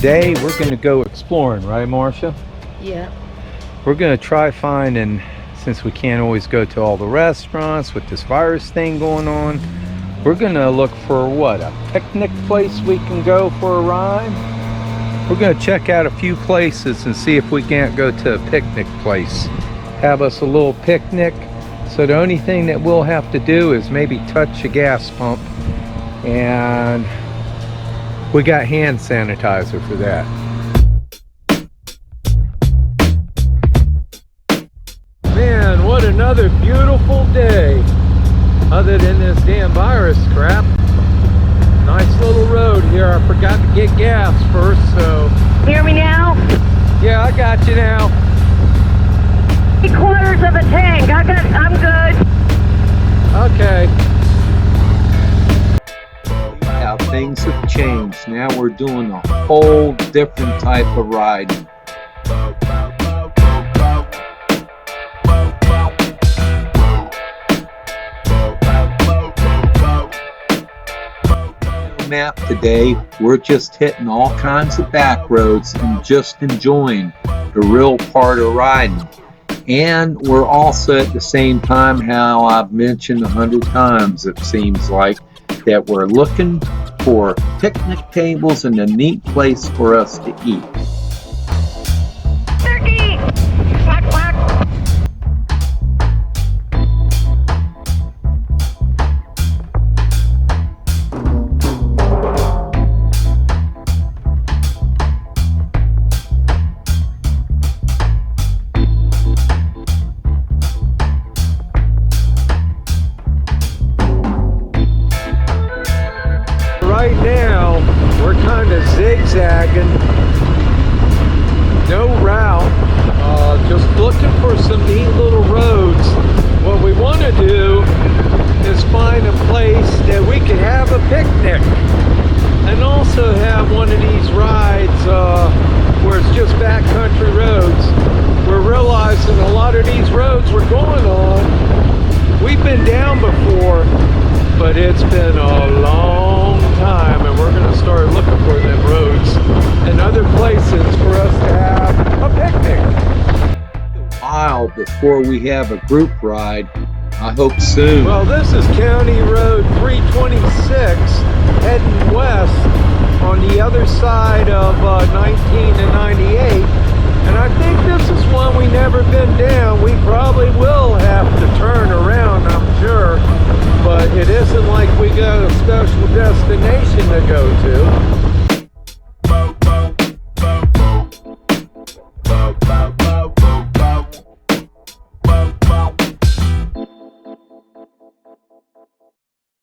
Today we're going to go exploring, right, Marcia? Yeah. We're going to try finding, since we can't always go to all the restaurants with this virus thing going on, we're going to look for what, a picnic place we can go for a ride? We're going to check out a few places and see if we can't go to a picnic place. Have us a little picnic. So the only thing that we'll have to do is maybe touch a gas pump, and we got hand sanitizer for that. Man, what another beautiful day. Other than this damn virus crap. Nice little road here. I forgot to get gas first, so. Hear me now? Yeah, I got you now. 3/4 of a tank. I'm good. Okay. How things have changed. Now we're doing a whole different type of riding. Map today, we're just hitting all kinds of back roads and just enjoying the real part of riding. And we're also at the same time, how I've mentioned 100 times it seems like, that we're looking for picnic tables and a neat place for us to eat. Turkey! Quack, quack. Right now, we're kind of zigzagging, no route, just looking for some neat little roads. What we want to do is find a place that we can have a picnic and also have one of these rides where it's just backcountry roads. We're realizing a lot of these roads we're going on, we've been down before, but it's been a long time, and we're going to start looking for them roads and other places for us to have a picnic. A while before we have a group ride, I hope soon. Well, this is County Road 326 heading west on the other side of 19 and 98, and I think this is one we never been down. We probably will have to turn around, I'm sure. But it isn't like we got a special destination to go to.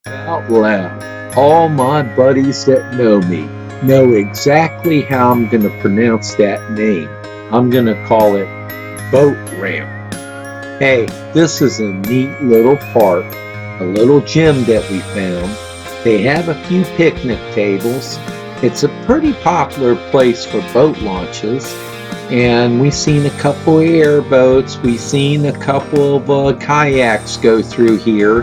Out loud, all my buddies that know me know exactly how I'm going to pronounce that name. I'm going to call it Boat Ramp. Hey, this is a neat little park. A little gym that we found. They have a few picnic tables. It's a pretty popular place for boat launches, and we've seen a couple of airboats. We've seen a couple of kayaks go through here,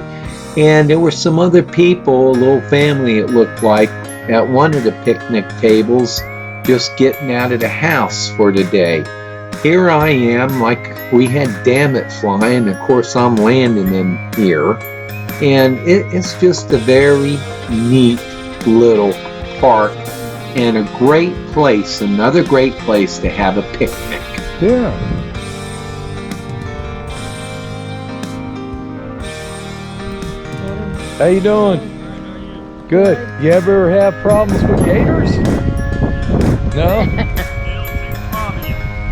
and there were some other people, a little family it looked like, at one of the picnic tables just getting out of the house for the day. Here I am, like we had Damn It flying. Of course I'm landing in here. And it's just a very neat little park and a great place, another great place to have a picnic. Yeah. How you doing? Good. You ever have problems with gators? No?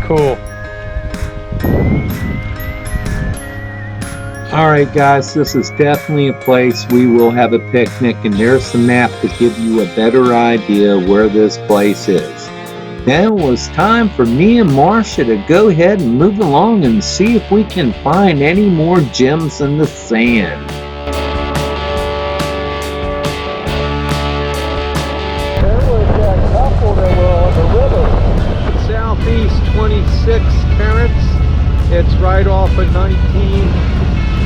Cool. Alright guys, this is definitely a place we will have a picnic, and there's the map to give you a better idea where this place is. Now it's time for me and Marcia to go ahead and move along and see if we can find any more gems in the sand. There was that couple that were on the river. Southeast 26 currents. It's right off of 19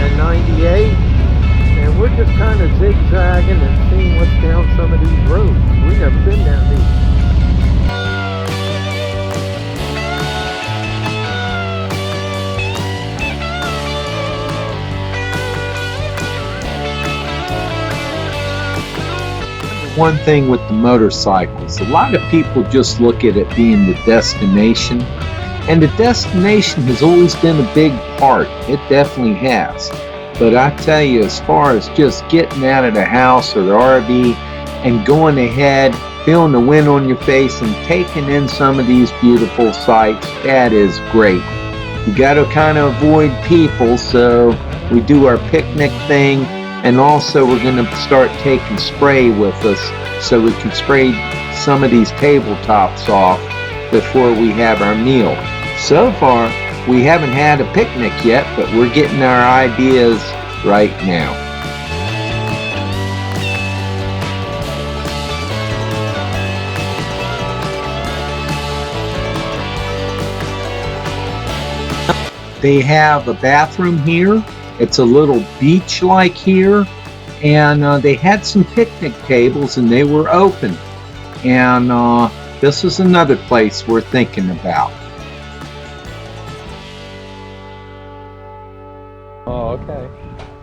and 98, and we're just kind of zigzagging and seeing what's down some of these roads. We've never been down these. one thing with the motorcycles. A lot of people just look at it being the destination, and the destination has always been a big part. It definitely has. But I tell you, as far as just getting out of the house or the RV and going ahead, feeling the wind on your face and taking in some of these beautiful sights, that is great. You got to kind of avoid people, so we do our picnic thing, and also we're going to start taking spray with us so we can spray some of these tabletops off before we have our meal. So far, we haven't had a picnic yet, but we're getting our ideas right now. They have a bathroom here. It's a little beach-like here, and they had some picnic tables and they were open. And this is another place we're thinking about. Oh, okay.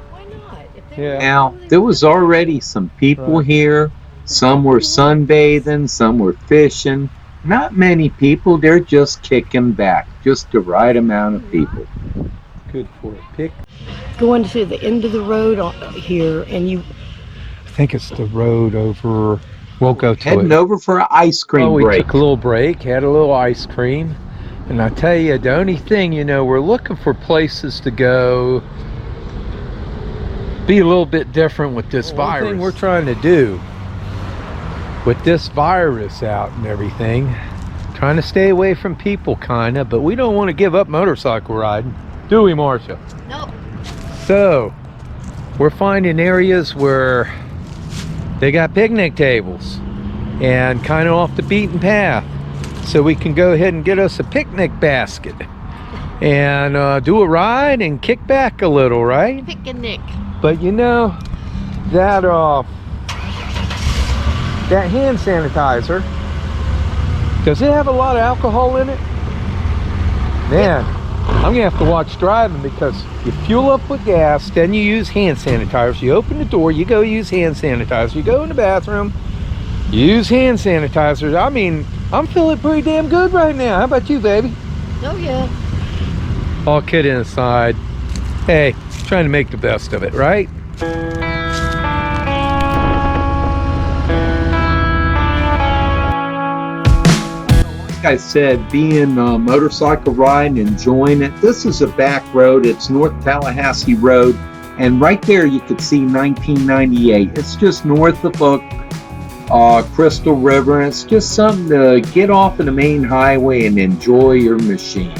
Why not? Yeah. Now, there was already some people here. Some were sunbathing, some were fishing. Not many people, they're just kicking back. Just the right amount of people. Good for a pick. Going to the end of the road here, and you. I think it's the road over. We'll go to Heading it. over for an ice cream We break. took a little break, had a little ice cream, and I tell you, the only thing, we're looking for places to go. Be a little bit different with this virus. One thing we're trying to do with this virus out and everything, trying to stay away from people kind of, but we don't want to give up motorcycle riding, do we, Marcia? Nope. So we're finding areas where they got picnic tables and kind of off the beaten path, so we can go ahead and get us a picnic basket and do a ride and kick back a little, right? Picnic. But that hand sanitizer, does it have a lot of alcohol in it? Man, I'm gonna have to watch driving, because you fuel up with gas, then you use hand sanitizer. You open the door, you go use hand sanitizer. You go in the bathroom, you use hand sanitizer. I mean, I'm feeling pretty damn good right now. How about you, baby? Oh yeah. All kidding aside, hey, trying to make the best of it, right? Like I said, being motorcycle riding, enjoying it. This is a back road. It's North Tallahassee Road, and right there you could see 1998. It's just north of Crystal River, and it's just something to get off of the main highway and enjoy your machine.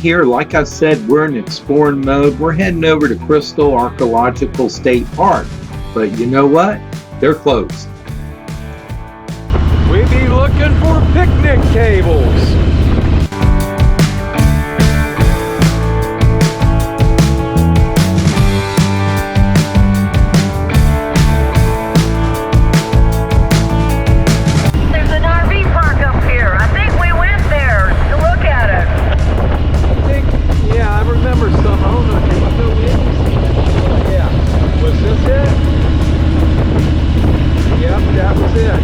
Here, like I said, we're in exploring mode. We're heading over to Crystal Archaeological State Park, but you know what? They're closed. We be looking for picnic tables. There's an RV park up here. I think we went there to look at it. Yeah, I remember some. I don't know if they were built in. Yeah. Was this it? Yep, that was it.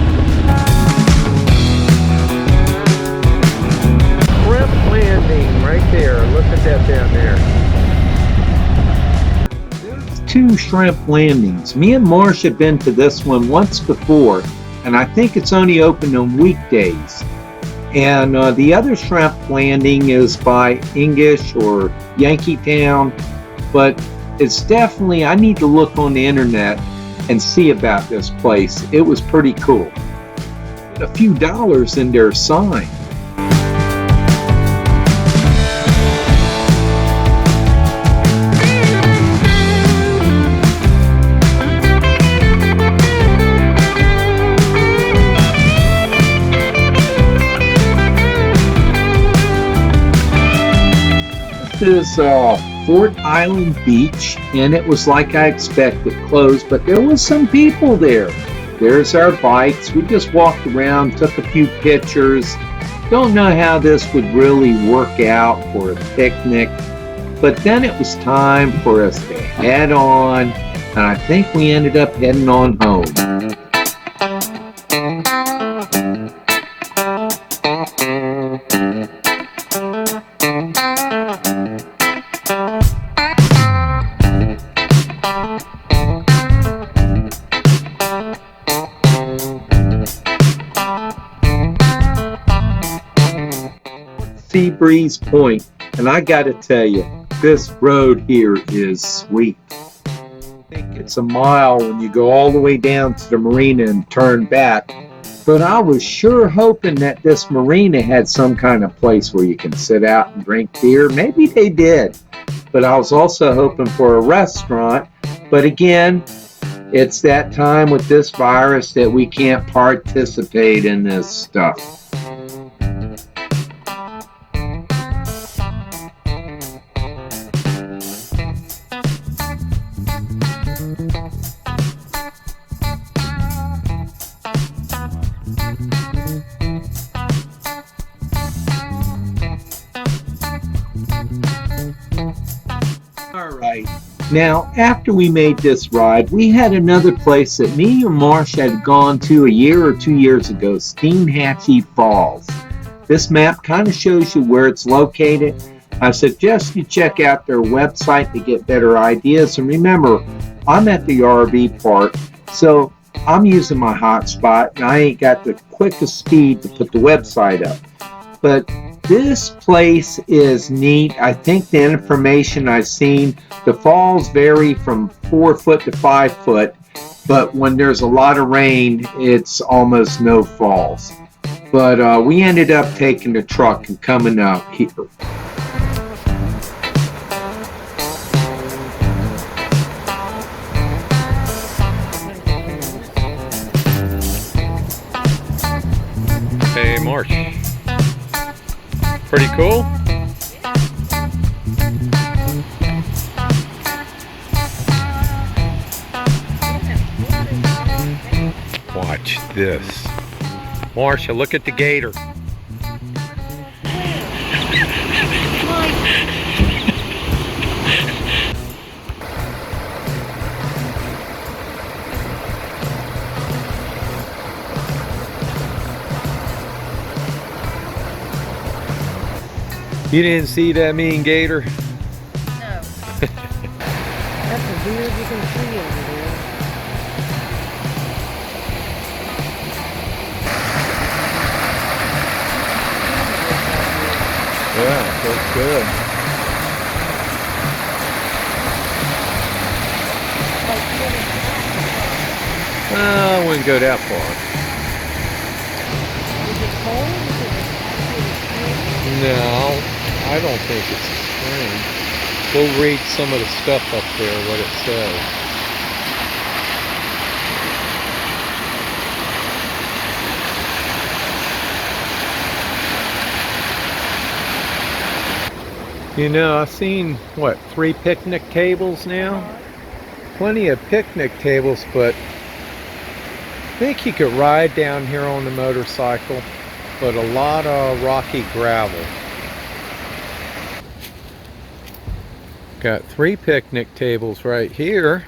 Shrimp Landing right there. Look at that down there. There's 2 shrimp landings. Me and Marcia have been to this one once before, and I think it's only open on weekdays. And the other shrimp landing is by English or Yankeetown, but it's definitely, I need to look on the internet and see about this place. It was pretty cool. A few dollars in their sign. This is Fort Island Beach, and it was like I expected, closed, but there was some people there. There's our bikes. We just walked around, took a few pictures. Don't know how this would really work out for a picnic, but then it was time for us to head on, and I think we ended up heading on home. Seabreeze Point, and I gotta tell you, this road here is sweet. I think it's a mile when you go all the way down to the marina and turn back, but I was sure hoping that this marina had some kind of place where you can sit out and drink beer. Maybe they did, but I was also hoping for a restaurant. But again, it's that time with this virus that we can't participate in this stuff. Alright, now after we made this ride, we had another place that me and Marcia had gone to a year or 2 years ago, Steinhatchee Falls. This map kind of shows you where it's located. I suggest you check out their website to get better ideas. And remember, I'm at the RV park, so I'm using my hotspot and I ain't got the quickest speed to put the website up. But this place is neat. I think the information I've seen, the falls vary from 4 foot to 5 foot, but when there's a lot of rain, it's almost no falls. But we ended up taking the truck and coming up here. Hey, Marcia. Pretty cool. Watch this. Marcia, look at the gator. You didn't see that mean gator? No. That's a weird looking tree over there. Yeah, that's good. I wouldn't go that far. Is it cold? No, I don't think it's a spring. We'll read some of the stuff up there, what it says. You know, I've seen, what, 3 picnic tables now? Plenty of picnic tables, but I think you could ride down here on the motorcycle, but a lot of rocky gravel. Got 3 picnic tables right here.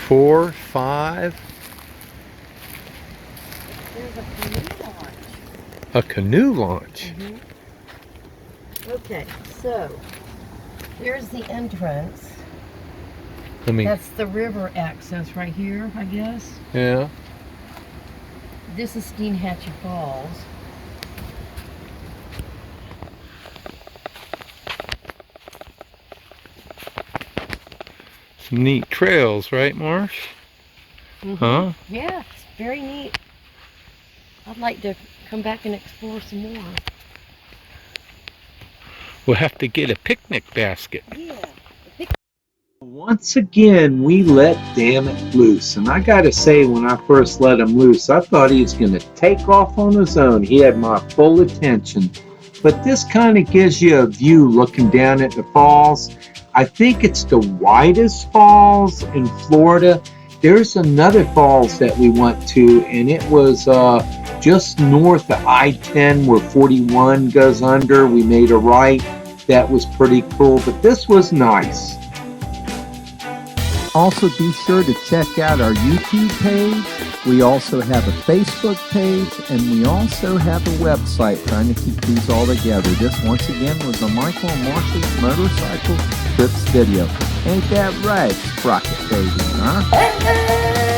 4, 5. There's a canoe launch. A canoe launch. Mm-hmm. Okay, so here's the entrance. I mean, That's the river access right here, I guess. yeah. This is Steinhatchee Falls. Some neat trails, right, Marsh? Mm-hmm. Huh? Yeah, it's very neat. I'd like to come back and explore some more. We'll have to get a picnic basket. Yeah. Once again, we let Dammit loose. And I gotta say, when I first let him loose, I thought he was gonna take off on his own. He had my full attention. But this kind of gives you a view looking down at the falls. I think it's the widest falls in Florida. There's another falls that we went to, and it was just north of I-10 where 41 goes under. We made a right. That was pretty cool, but this was nice. Also, be sure to check out our YouTube page. We also have a Facebook page, and we also have a website trying to keep these all together. This, once again, was a Michael and Marcia's Motorcycle Trips video. Ain't that right, Sprocket Baby, huh?